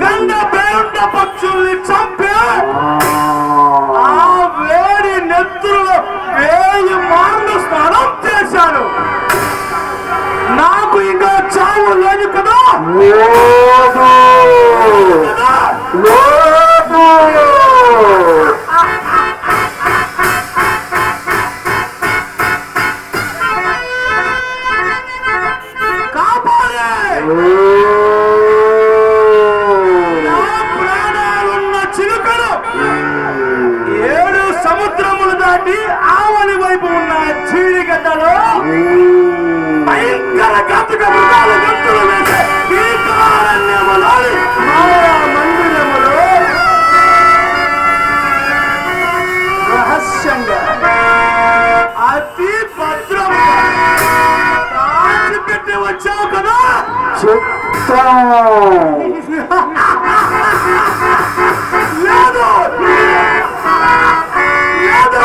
గండ పేరుండ పక్షుల్ని చంపి ఆ వేడి నెత్తుల్లో 1000 మార్లు స్నానం చేశాను. నాకు ఇంకా చావు లేదు కదా. ప్రాణాలున్న చిలుకలు 7 సముద్రములు దాటి ఆవలి వైపు ఉన్న చీడిగడ్డలో భయంకర గతుక మృగాలు గంతులు వేసే మందిరములో రహస్యంగా అతి భద్రంగా దాచిపెట్టి వచ్చావు కదా. లేదు లేదు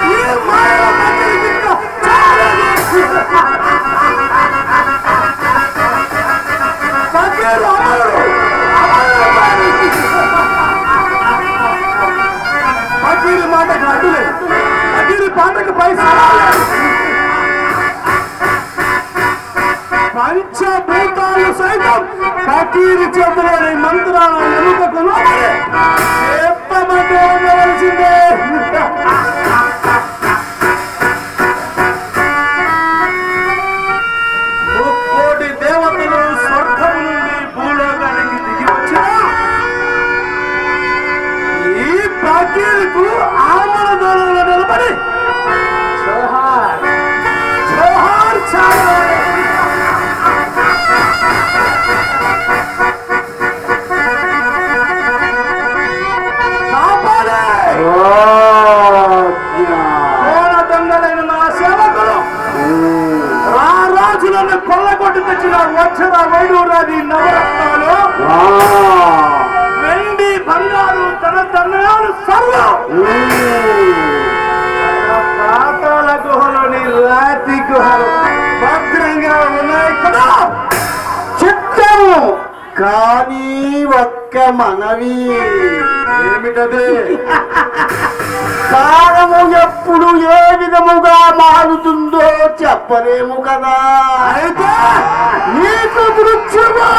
ఈ మాయల మందిరం పకీరు మాటకు అడ్డులేదు. పకీరు పాటకు పైసా పంచభూతాలు సైతం పకీరు చేతిలోని మంత్రాల ఎముకకు చెప్పమంటే ఉండవలసిందే. ముక్కోటి దేవతలు స్వర్గం నుండి భూలోకానికి దిగి వచ్చిన ఈ పకీరుకు ఆమల దూరంలో నిలబడి జోహార్ జోహార్ చాలు. రాజులను కొల్లగొట్టి తెచ్చిన వజ్ర వైడూరాది నవరత్నాలు వెండి బంగారు తన ధనాలు సర్వం పాతాళ గుహలోని రాతి గుహలు భద్రంగా ఉన్నాయి కదా. చిత్తము కానీ ఒక్క మనవి ఏమిటది? కాలము ఎప్పుడు ఏ విధముగా మారుతుందో చెప్పలేము కదా. అయితే నీకు దృశ్యమా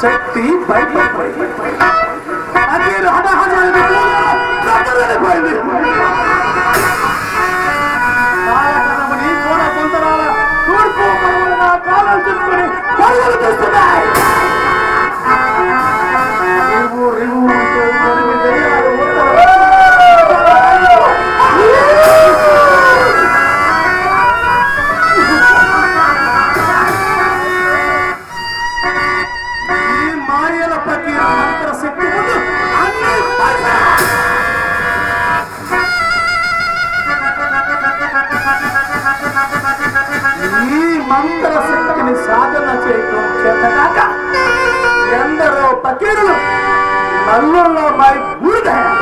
శక్తి బయటపడింది. తూర్పు కాలం చెప్పుకొని పరుగులు చేస్తున్నాయి. మంత్రశక్తిని సాధన చేయటం చేతగాక ఎందరో పకీరులు నల్లుల్లో మారి బూడిదయ్యారు.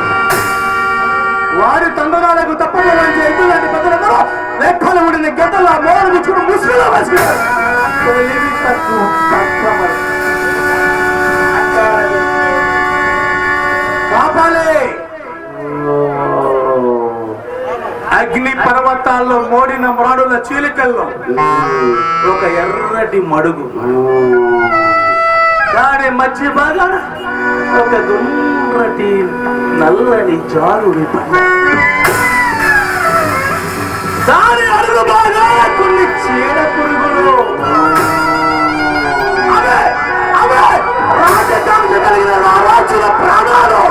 వారి తండ్రులకు తప్పని వారి ఎదులాంటి పెద్దలందరూ రెక్కలు ఉడిని గద్దలా మోడలు ముసుగులో వేసుకున్నారు. చీలికల్లో ఒక ఎర్రటి మడుగు, దాని మధ్య భాగాన ఒక గుండ్రటి నల్లని జారుడి పని, దాని అడుగు భాగాన కొన్ని చీడ పురుగులు. రాజకాంక్ష కలిగిన రారాజుల ప్రాణాలు.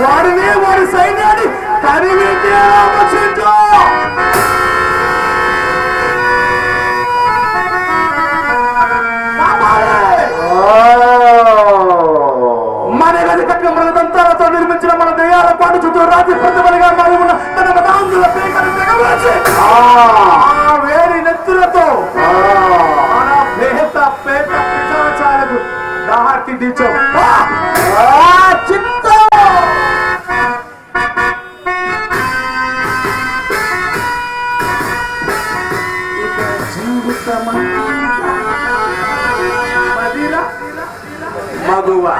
వారిని వారి సైన్యాన్ని తరిమితే ఆలోచించు. మన గదికట్ల మృగదంతాలతో నిర్మించిన మన దయ్యాల పాటు చుట్టూ రాత్రి ప్రతిమలుగా మారి ఉన్న తన మతాంధుల పేకలు తెగవేసి ఆ వేడి నెత్తులతో పేత పేత పిచాచాలకు దాహకి దించో. మగువా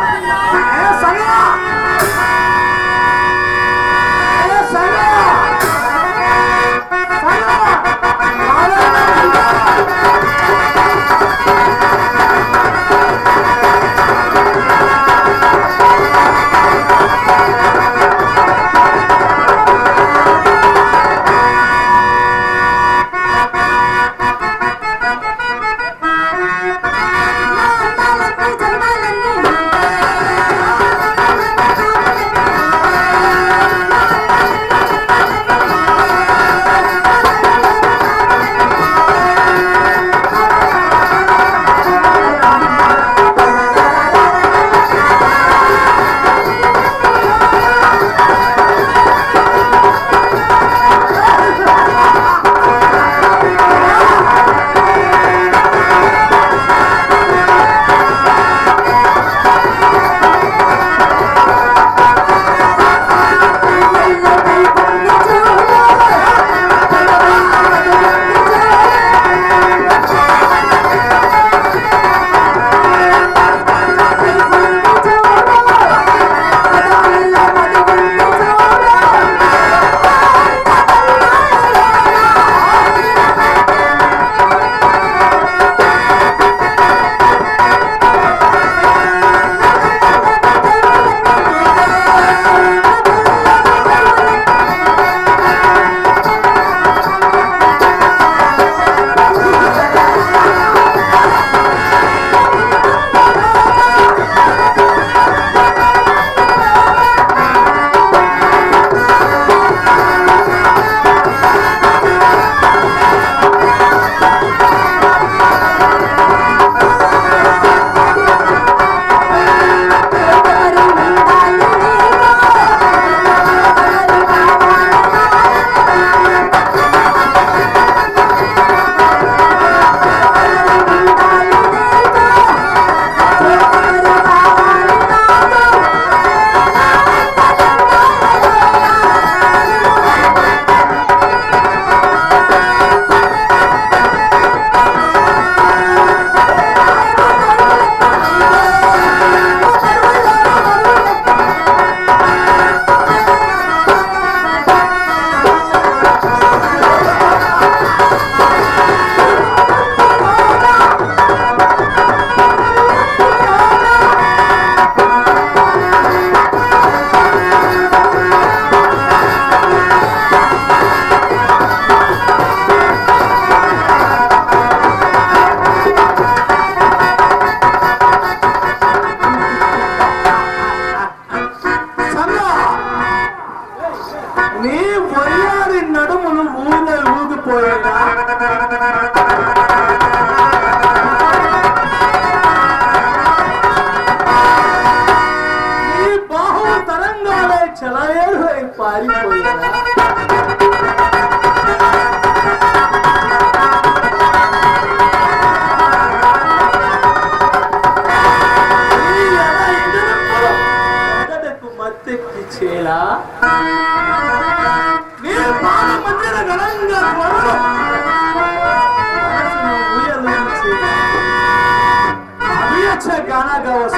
गाना गाओ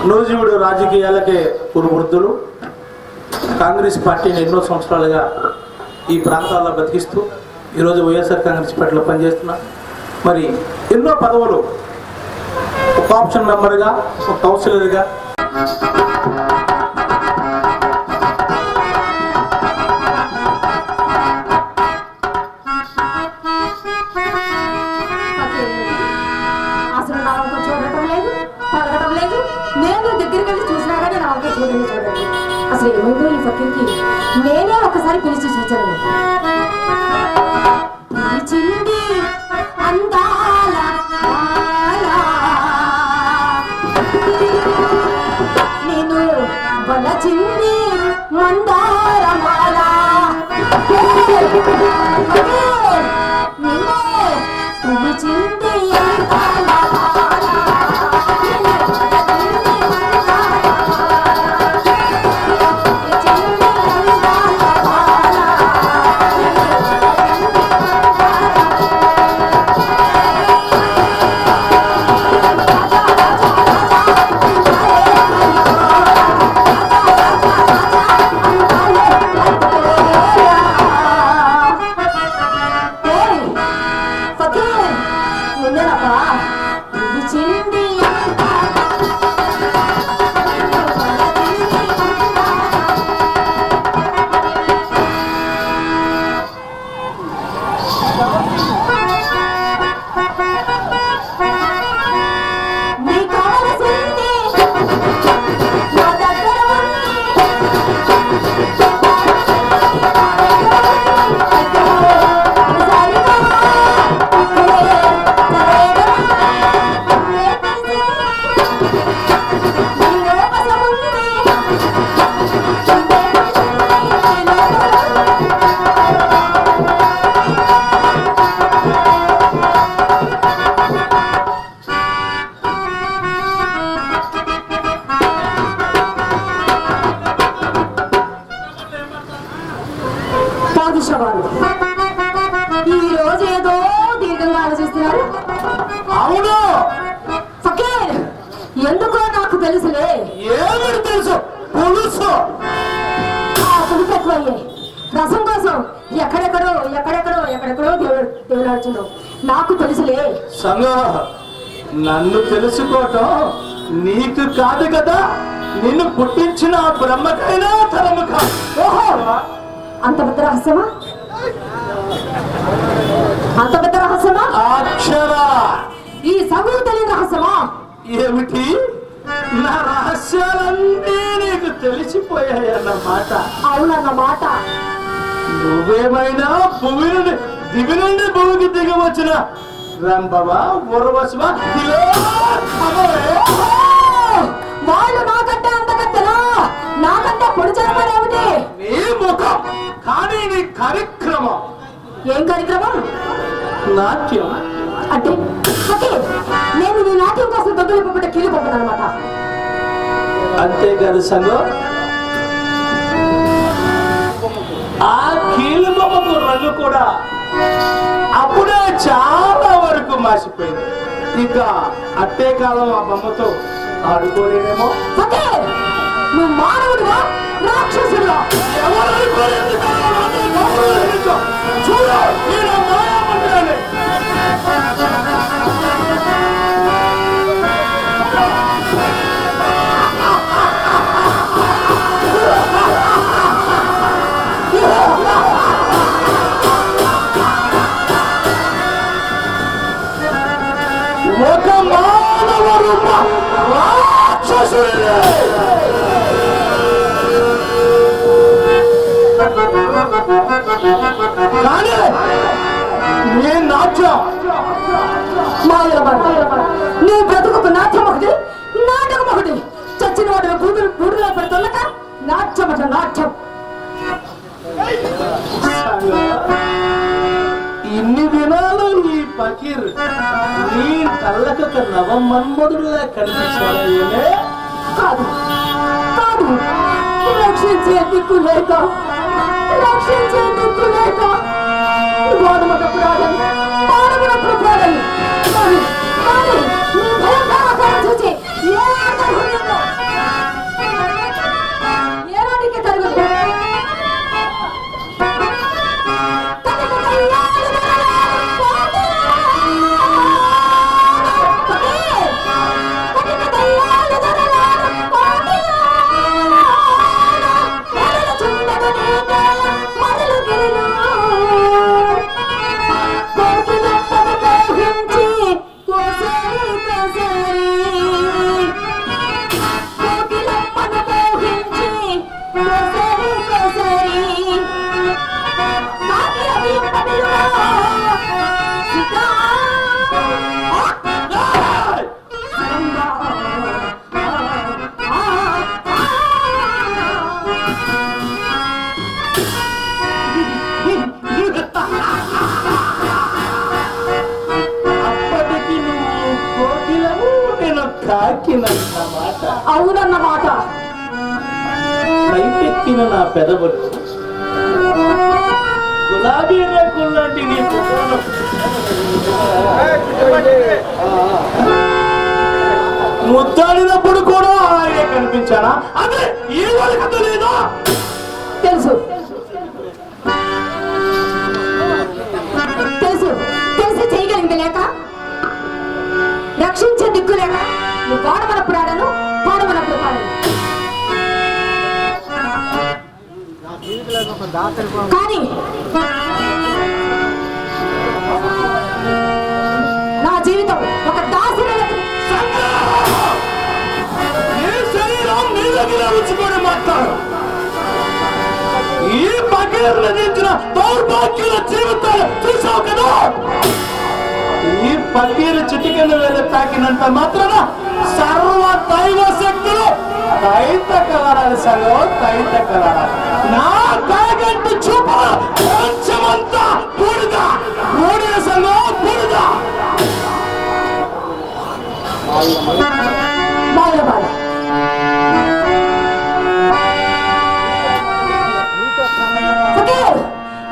నూజివీడు రాజకీయాలకే పురువృద్ధులు. కాంగ్రెస్ పార్టీని ఎన్నో సంవత్సరాలుగా ఈ ప్రాంతాల్లో బతికిస్తూ ఈరోజు వైఎస్ఆర్ కాంగ్రెస్ పార్టీలో పనిచేస్తున్నా. మరి ఎన్నో పదవులు, ఒక ఆప్షన్ మెంబర్గా, ఒక కౌన్సిలర్గా, అసలు నా వంక చూడటం లేదు, పలకటం లేదు. నేను దగ్గరికి వెళ్ళి చూసినా కానీ నా వంక చూడండి. అసలు ఏమైందో ఈ ఫకీర్కి. నేనే ఒకసారి పిలిచి చూచాను. పిలిచింది అందాల నేను వలచింది మందారమాల. నిన్నే పిలిచింది ఈ రోజు ఏదో దీర్ఘంగా ఆలోచిస్తున్నారు. అవును ఫకీర్, ఎందుకో నాకు తెలుసులే. ఏమిటి తెలుసు? పులుసు. ఆ పులుసు ఎక్కువయ్యే రసం కోసం ఎక్కడెక్కడో దేవుడాడుచున్నావు. నాకు తెలుసులే. సంగ, నన్ను తెలుసుకోవటం నీకు కాదు కదా, నిన్ను పుట్టించిన బ్రహ్మకైనా తరము కాదు. ఓహో, అంత పెద్ద రహస్యమా? అక్షరా, ఈ సగులు తెలియని రహస్యమా? ఏమిటి? నా రహస్యాలన్నీ నీకు తెలిసిపోయాయన్నమాట. అవునన్నమాట. నువ్వేమైనా దివి నుండి భూమికి దిగి వచ్చిన రంభవా, ఉర్వశివా, వాళ్ళు నాకంటే అంతకత్తనా? నాకంటే పొడిచేమనేమిటి? నీ ముఖం, కానీ నీ కార్యక్రమం. ఏం కార్యక్రమం? నాట్యం. అంటే నేను నీ నాట్యం కోసం దొంగలు పంపట కీలు పంపనమాట. అంతేకాదు సంగం, ఆ కీలు బొమ్మకు రంగు కూడా అప్పుడే చాలా వరకు మాసిపోయింది. ఇక అట్టే కాలం ఆ బొమ్మతో ఆడుకోలేమేమో. నువ్వు మానవుడుగా రాక్షసుడుగా? ఒక మానవ రూప రాక్షసుడే. కానీ నీ నాట్యం నీ బ్రతుకు నాట్యం ఒకటి, నాటకం ఒకటి. చచ్చిన వాడు గూడులో పెడుతున్నక నాట్యం అట నాట్యం. ఇన్ని దినాలు ఈ ఫకీర్ నీ కళ్ళకొక నవమన్మధుడులా కనిపించాడే. కాదు కాదు, రక్షించే దిక్కు లేక గోధుమప్పుడు ఆడని, పాడమునప్పుడు పాడని. కానీ నీ భయంకర చూసి ఏ అర్థం అవునన్నమాట. పైపెక్కిన నా పెదవులు గులాబీ రేకుల్లాంటి నీ ముఖంలో ముద్దాడినప్పుడు కూడా ఆయనే కనిపించానా? అదే ఈ వాళ్ళకి తెలీదా? తెలుసు తెలుసు తెలిసి చేయగలిగింది లేక, రక్షించే దిక్కు లేక నువ్వు వాడమనప్పుడు ఆడను, పాడమనప్పుడు పాడను. కానీ నా జీవితం ఒక దాసిరలకు మాట్లాడు. ఈ పగీర్ నదించిన దౌర్భాగ్యుల జీవితాలు చూసావు కదా. ఈ పగీరు చిటికెళ్ళ వేళ తాకినంత మాత్రాన సర్వ దైవ శక్తులు తైత కలడాలి సంగం, తైత కలడాలి. నా కాగంటి చూపు కొంచెమంతా బూడిద, బూడిద సంగం బూడిద. బాగా బాగా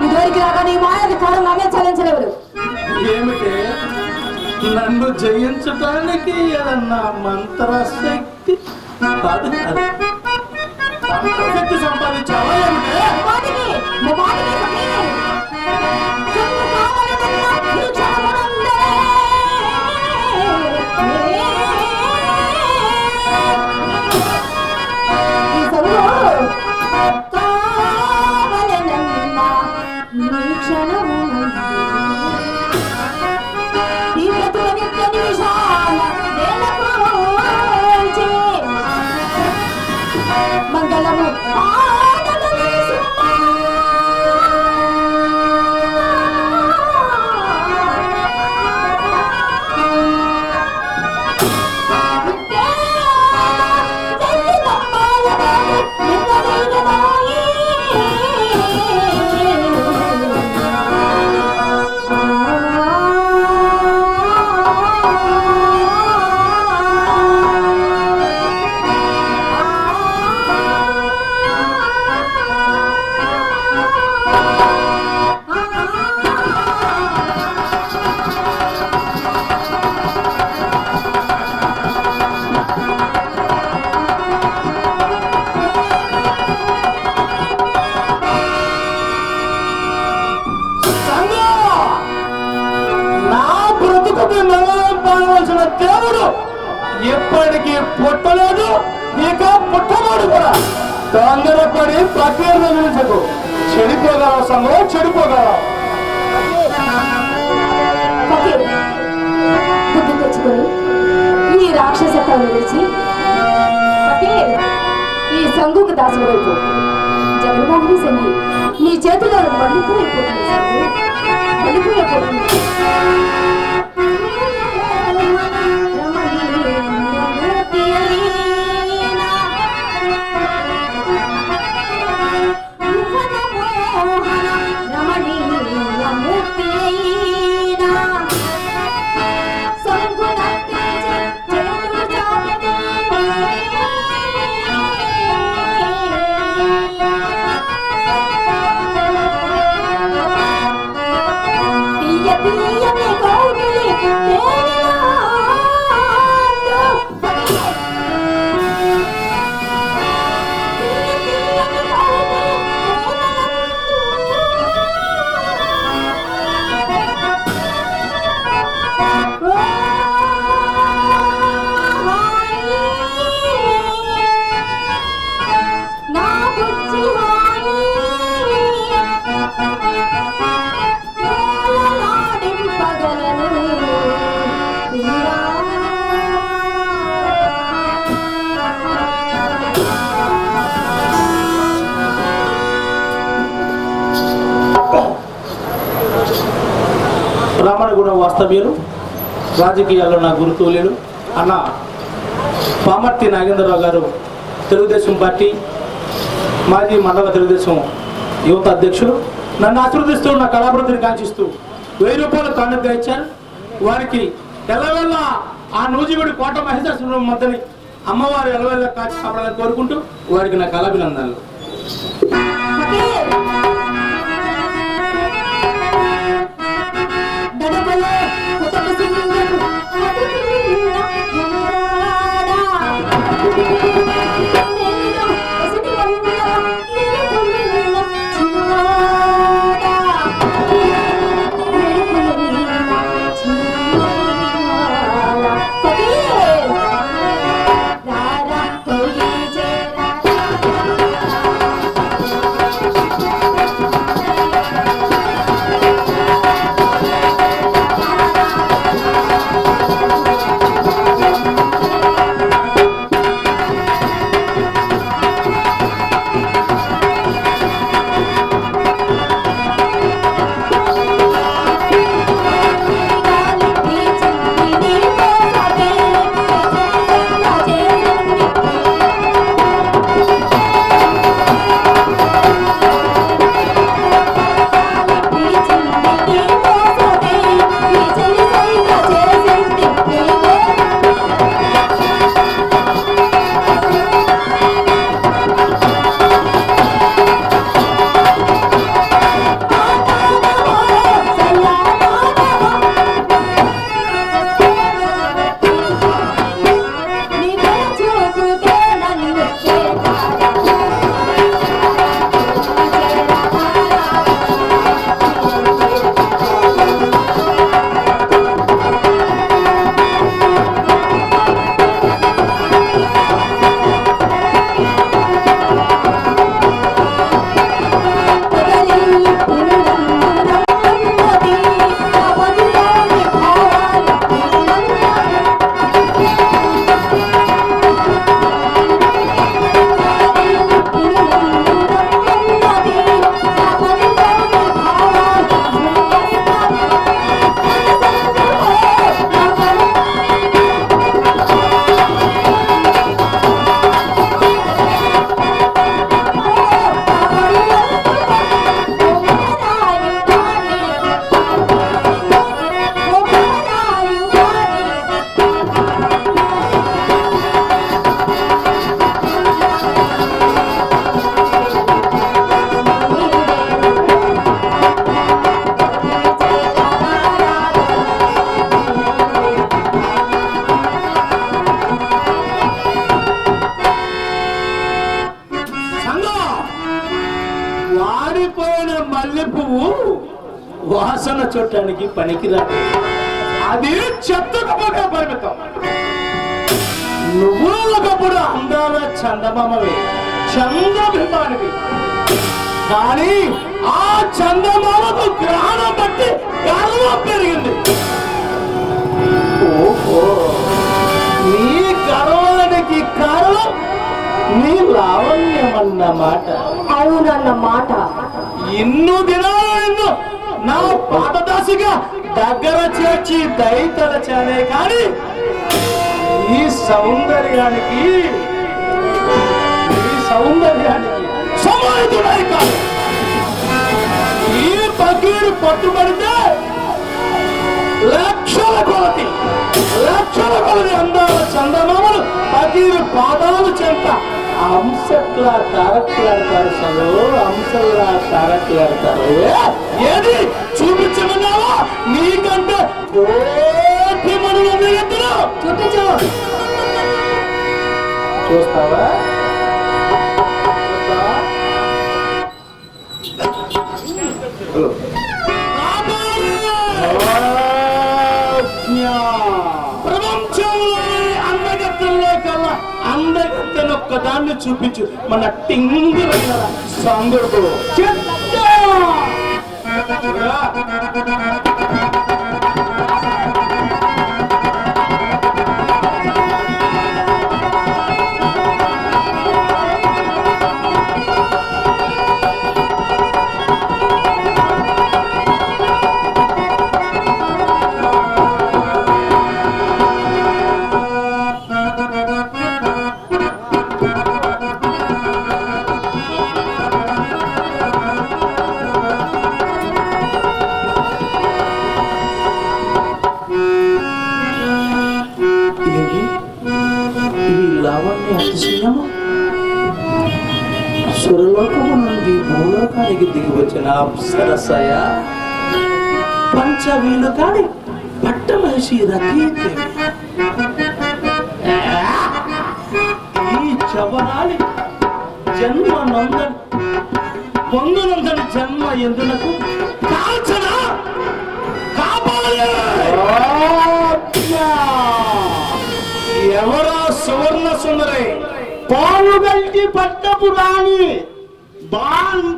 ఇదివరకు లాగా నీ మాయని కాలం నామే చలించలేవు. ఏమిటే నన్ను జయించడానికి ఏదన్నా మంత్రశక్తి కాదు, మంత్రశక్తి సంపాదించావా ఏమిటే? మంగళము దేవుడు ఎప్పటికీ పుట్టలేదు, ఇక పుట్టబోడు కూడా. తొందరపడి పక్కన నిలిచకు, చెడిపోగలవు సంగం, చెడిపోగలవు. బుద్ధి తెచ్చుకొని ఈ రాక్షసత్వం విడిచి ఈ సంగుకు దాసులు వైపు జగన్మోహని సంగి నీ చేతిలో మళ్ళీపోయిపోతుంది, మళ్ళీపోయిపోతుంది. రామణగూడ వాస్తవ్యులు, రాజకీయాల్లో నా గురుతులేడు అన్న పామర్తి నాగేంద్రరావు గారు, తెలుగుదేశం పార్టీ మాజీ మండల తెలుగుదేశం యువత అధ్యక్షులు, నన్ను ఆశీర్వదిస్తూ నా కళాభివృద్ధిని కాంక్షిస్తూ 1000 రూపాయలు కానుకగా ఇచ్చారు. వారికి ఎల్లవెల్ల ఆ నూజివీడు కోట మహేశ్వర మధ్యని అమ్మవారి ఎలవెల్ల కాచి కాపాడాలని కోరుకుంటూ వారికి నా కళాభినందనలు. వాడిపోయిన మల్లె పువ్వు వాసన చూడటానికి పనికిరాదు, అది చెత్తకు పోగా పరిమితం. నువ్వు ఒకప్పుడు అందాల చందమామవి, చంద్రబింబానివి. కానీ ఆ చందమామకు గ్రహణం బట్టి గర్వం పెరిగింది. ఓహో, నీ గర్వానికి కారణం నీ లావణ్యమన్నమాట. అవునన్నమాట. ఇన్ను దినాలు నా పాదదాసిగా దగ్గర చేర్చి దయతలచానే కానీ ఈ సౌందర్యానికి సమాహితుడై కాదు. ఈ పకీరు పట్టుబడితే లక్షల కొలది అందాల చందమామలు పకీరు పాదాలు చెంత అంశట్లా తారట్లాడతారు. చదువు అంశల్లా తారట్లాడతారు. ఏది చూపించమన్నావా? నీకంటే కోటి మనులు చూపించు. చూస్తావా? ప్రపంచంలో అందగత్తెల్లో కల్లా అందగత్తెనొక్క దాన్ని చూపించు. మన టింగు సంగుడు సురలోకము నుండి భూలోకానికి దిగి వచ్చిన అప్సరసయ పంచవీలు కాని పట్టమహిషి రతీదేవి ఈ చవరాలి జన్మ నందని పొందునందని జన్మ ఎందునకు కాల్చన కాపాడే ఎవరా సువర్ణ సుందరి పావుగంటి పట్టపు రాణి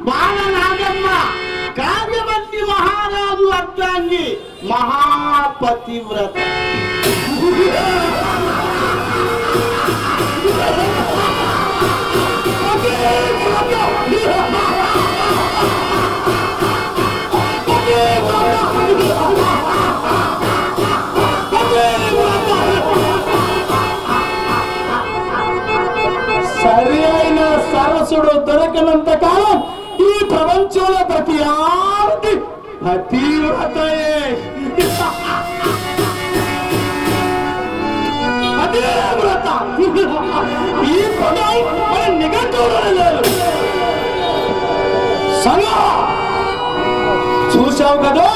బాలనాగమ్మ కావ్యవతి మహారాజు అర్థాన్ని మహాపతివ్రత. సరి అయిన సరసుడు దొరకనంత కాలం ఈ ప్రపంచంలో ప్రతి ఆర్తి పతివ్రతయే. పతివ్రత ఈ పదం మన నిఘంటువులో లేదు. చూశావు కదా,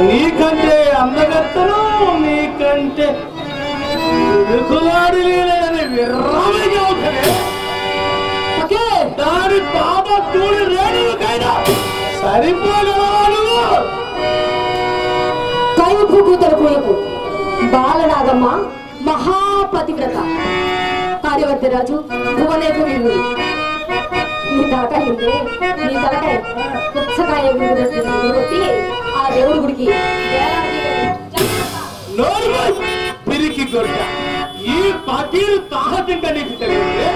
నీకంటే అందగత్తను నీకంటే ఎదుకులాడి లేదని విర్రమిగా ఉంటుంది. దాని పాప తూడి రేణువుకైనా సరిపోగలవాడు. కైపు కూతురు బాలనాగమ్మ మహాపతివ్రత కార్యవర్తి రాజు భువనేకు విలువలు నీ తలకాయ ఉంటే నీ తలకాయ పుచ్చకాయ కొట్టి ఆ దేవుడి గుడికి పిరికి గొడ్డ ఈ పకీరు తాహతింక నీకు తెలియదు.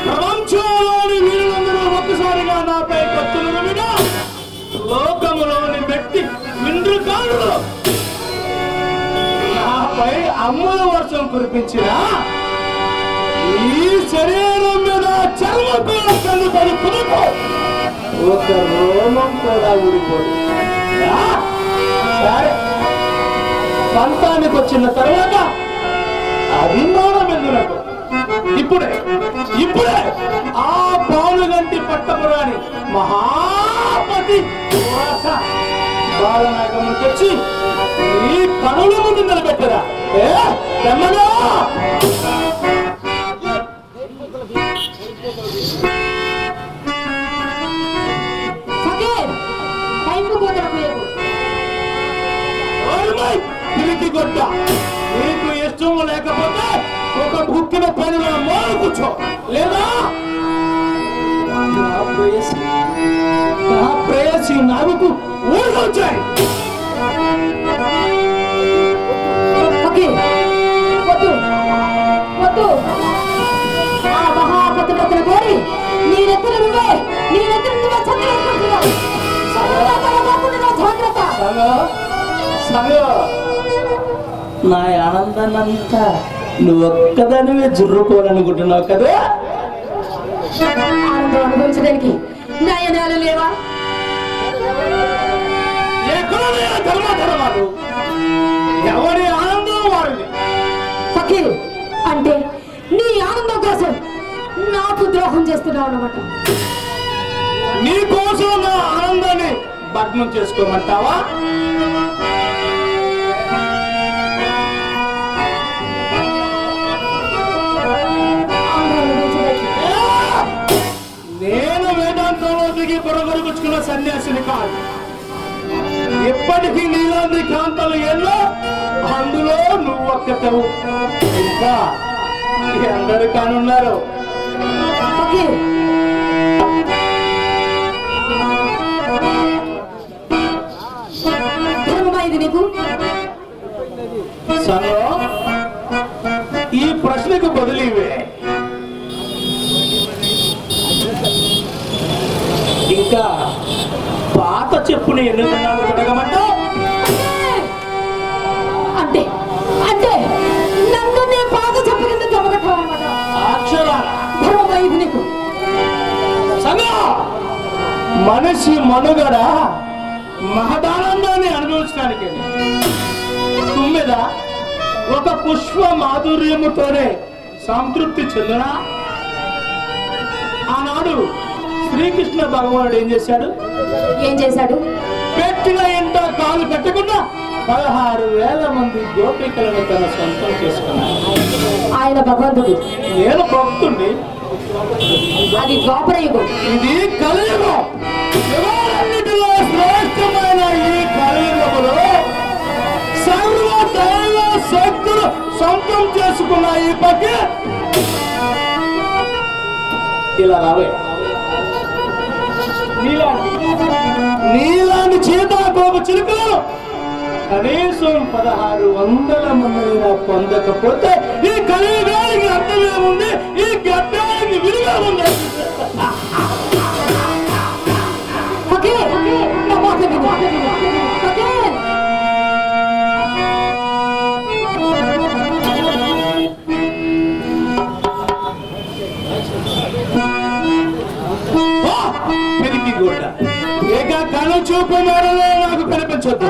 ప్రపంచంలోని వీరులందరూ ఒక్కసారిగా నాపై కత్తులు వినా లోకములోని వ్యక్తి విండ్రు కాడు నాపై అమ్ముల వర్షం కురిపించిన ఈ శరీరం మీద చర్మం కూడా కన్ను పడుకునుకో ఒక రోమం కూడా ఊడిపోదు. సరే, పంతానికి వచ్చిన తర్వాత అభిమానం ఎందుకు? ఇప్పుడే ఆ పాలుగంటి పట్టపురాని మహాపతి బాలనాగము తెచ్చి ఈ కనుల ముందు నిలబెట్టరా. తెమ్మగా పిరికి గొడ్డ, నీకు ఇష్టం లేకపోతే ఒక బుక్కిన పని మోడు కూర్చో, లేదా నా ప్రేయసి నాగుకు ఊళ్ళు వచ్చాయి. ఆ మహాపతివ్రతను కోరి నీ నెత్తిన నువ్వే నా ఆనందాన్నంతా నువ్వు ఒక్కదానివే జుర్రుకోవాలనుకుంటున్నావు కదా. ఆనందం అనుభవించడానికి నయనాలు లేవా? ధర్మాధర్మాలు ఎవరి ఆనందం వారిది. ఫకీర్ అంటే నీ ఆనందం కోసం నాకు ద్రోహం చేస్తున్నావు అన్నమాట. నీ కోసం నా ఆనందాన్ని భగ్నం చేసుకోమంటావా? నేను వేదాంతంలో దిగి బుర్రగొరుకుచ్చుకున్న సన్యాసిని కాదు. ఎప్పటికీ నీలాంటి కాంతలు ఎన్నో, అందులో నువ్వు ఒక్కటవు. ఇంకా అందరు కానున్నారు. ఈ ప్రశ్నకు బదులివే. ఇంకా పాత చెప్పుని ఎన్నుకున్నాను అడగమంటావు? అంటే అంటే నన్ను నీ పాత చెప్పు కింద జమగట్టమన్నమాట. నీకు మనిషి మనుగడ మహదానందాన్ని అనుభవించడానికి తుమ్మెద ఒక పుష్ప మాధుర్యముతోనే సంతృప్తి చెందనా? ఆనాడు శ్రీకృష్ణ భగవానుడు ఏం చేశాడు? ఏం చేశాడు? పెట్టిన ఇంట కాలు పెట్టకుండా 16,000 మంది గోపికలను తన సొంతం చేసుకున్నాడు. ఆయన భగవంతుడు, నేను భక్తుణ్ణి. అది ద్వాపర యుగం. ఇది కలియుగం. యుగాలన్నిటిలో శ్రేష్టమైన ఈ కలియుగములో సర్వ దైవ శక్తులు సొంతం చేసుకున్న ఈ పక్క ఇలా రావే. నీలాంటి చీతాకోప చిలుకలు కనీసం 1600 మందిని పొందకపోతే ఈ కలియుగానికి అర్థమేముంది? ఈ గడ్డానికి విలువ ఉంది. ఫకీర్, నా మాట విను. ఫకీర్, పెరిగి గోడ ఇక కను చూపు మేడలో నాకు కనిపించొద్దు.